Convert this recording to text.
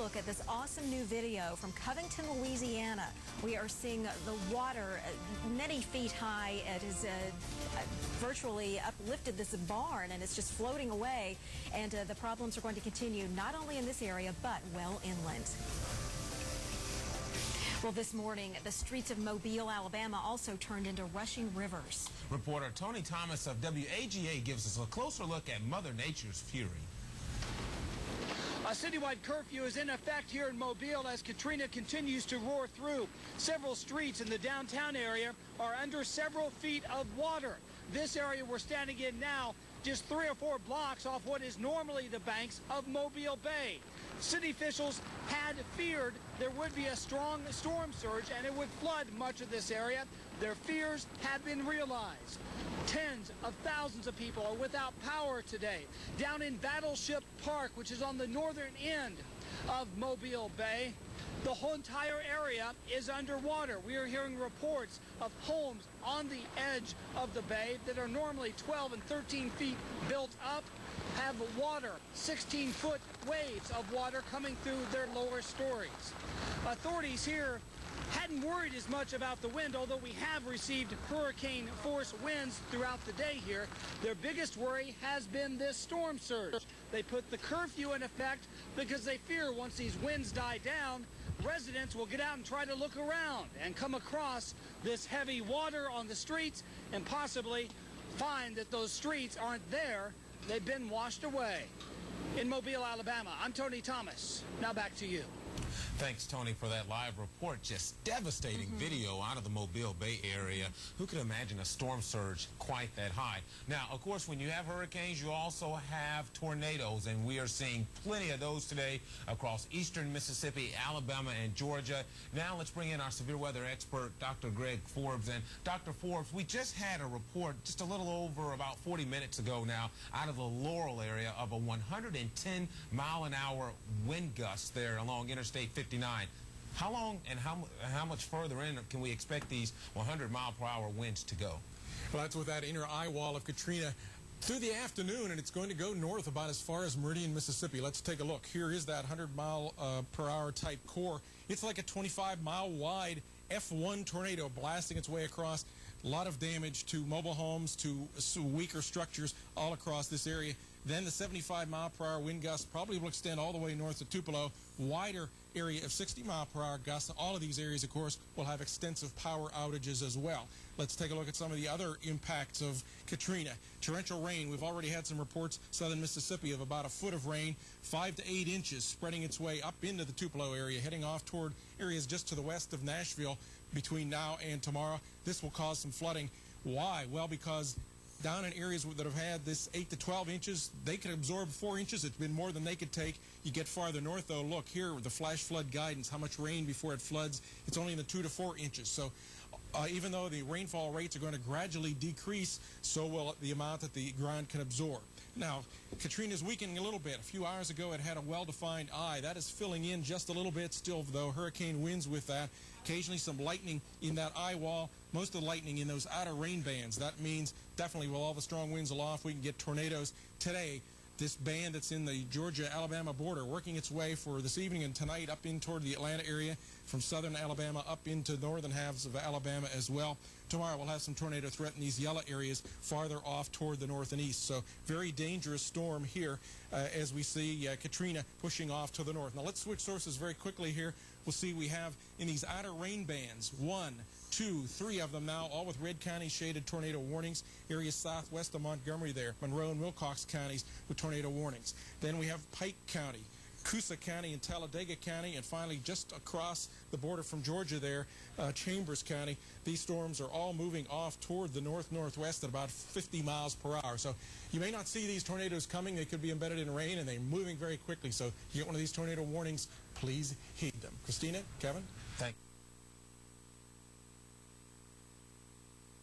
look at this awesome new video from Covington, Louisiana. We are seeing the water many feet high. It has virtually uplifted this barn, and it's just floating away. And the problems are going to continue not only in this area, but well inland. Well, this morning, the streets of Mobile, Alabama also turned into rushing rivers. Reporter Tony Thomas of WAGA gives us a closer look at Mother Nature's fury. A citywide curfew is in effect here in Mobile as Katrina continues to roar through. Several streets in the downtown area are under several feet of water. This area we're standing in now, just 3 or 4 blocks off what is normally the banks of Mobile Bay. City officials had feared there would be a strong storm surge and it would flood much of this area. Their fears have been realized. Tens of thousands of people are without power today. Down in Battleship Park, which is on the northern end of Mobile Bay, the whole entire area is underwater. We are hearing reports of homes on the edge of the bay that are normally 12 and 13 feet built up have water, 16-foot waves of water coming through their lower stories. Authorities here hadn't worried as much about the wind, although we have received hurricane force winds throughout the day here. Their biggest worry has been this storm surge. They put the curfew in effect because they fear once these winds die down, residents will get out and try to look around and come across this heavy water on the streets and possibly find that those streets aren't there. They've been washed away. In Mobile, Alabama, I'm Tony Thomas. Now back to you. Thanks, Tony, for that live report. Just devastating video out of the Mobile Bay area. Who could imagine a storm surge quite that high? Now, of course, when you have hurricanes, you also have tornadoes, and we are seeing plenty of those today across eastern Mississippi, Alabama, and Georgia. Now, let's bring in our severe weather expert, Dr. Greg Forbes. And Dr. Forbes, we just had a report just a little over about 40 minutes ago now out of the Laurel area of a 110-mile-an-hour wind gust there along Interstate 59. How long and how much further in can we expect these 100-mile-per-hour winds to go? Well, that's with that inner eye wall of Katrina through the afternoon, and it's going to go north about as far as Meridian, Mississippi. Let's take a look. Here is that 100-mile-per-hour type core. It's like a 25-mile wide F1 tornado blasting its way across. A lot of damage to mobile homes, to weaker structures all across this area. Then the 75-mile-per-hour wind gust probably will extend all the way north to Tupelo. Wider area of 60-mile-per-hour gusts. All of these areas, of course, will have extensive power outages as well. Let's take a look at some of the other impacts of Katrina. Torrential rain. We've already had some reports, southern Mississippi, of about a foot of rain, 5 to 8 inches, spreading its way up into the Tupelo area, heading off toward areas just to the west of Nashville between now and tomorrow. This will cause some flooding. Why? Well, because down in areas that have had this 8 to 12 inches, they could absorb 4 inches. It's been more than they could take. You get farther north, though, look here with the flash flood guidance, how much rain before it floods. It's only in the 2 to 4 inches. So even though the rainfall rates are going to gradually decrease, so will the amount that the ground can absorb. Now, Katrina's weakening a little bit. A few hours ago, it had a well-defined eye. That is filling in just a little bit still, though. Hurricane winds with that. Occasionally some lightning in that eye wall. Most of the lightning in those outer rain bands. That means definitely with all the strong winds aloft, we can get tornadoes today. This band that's in the Georgia-Alabama border working its way for this evening and tonight up in toward the Atlanta area, from southern Alabama up into northern halves of Alabama as well. Tomorrow we'll have some tornado threat in these yellow areas farther off toward the north and east. So very dangerous storm here as we see Katrina pushing off to the north. Now let's switch sources very quickly here. We'll see we have in these outer rain bands 1, 2, 3 of them now, all with Red County shaded tornado warnings. Areas southwest of Montgomery there, Monroe and Wilcox counties with tornado warnings. Then we have Pike County, Coosa County and Talladega County, and finally just across the border from Georgia there, Chambers County. These storms are all moving off toward the north-northwest at about 50 miles per hour. So you may not see these tornadoes coming. They could be embedded in rain, and they're moving very quickly. So if you get one of these tornado warnings, please heed them. Christina, Kevin? Thank you.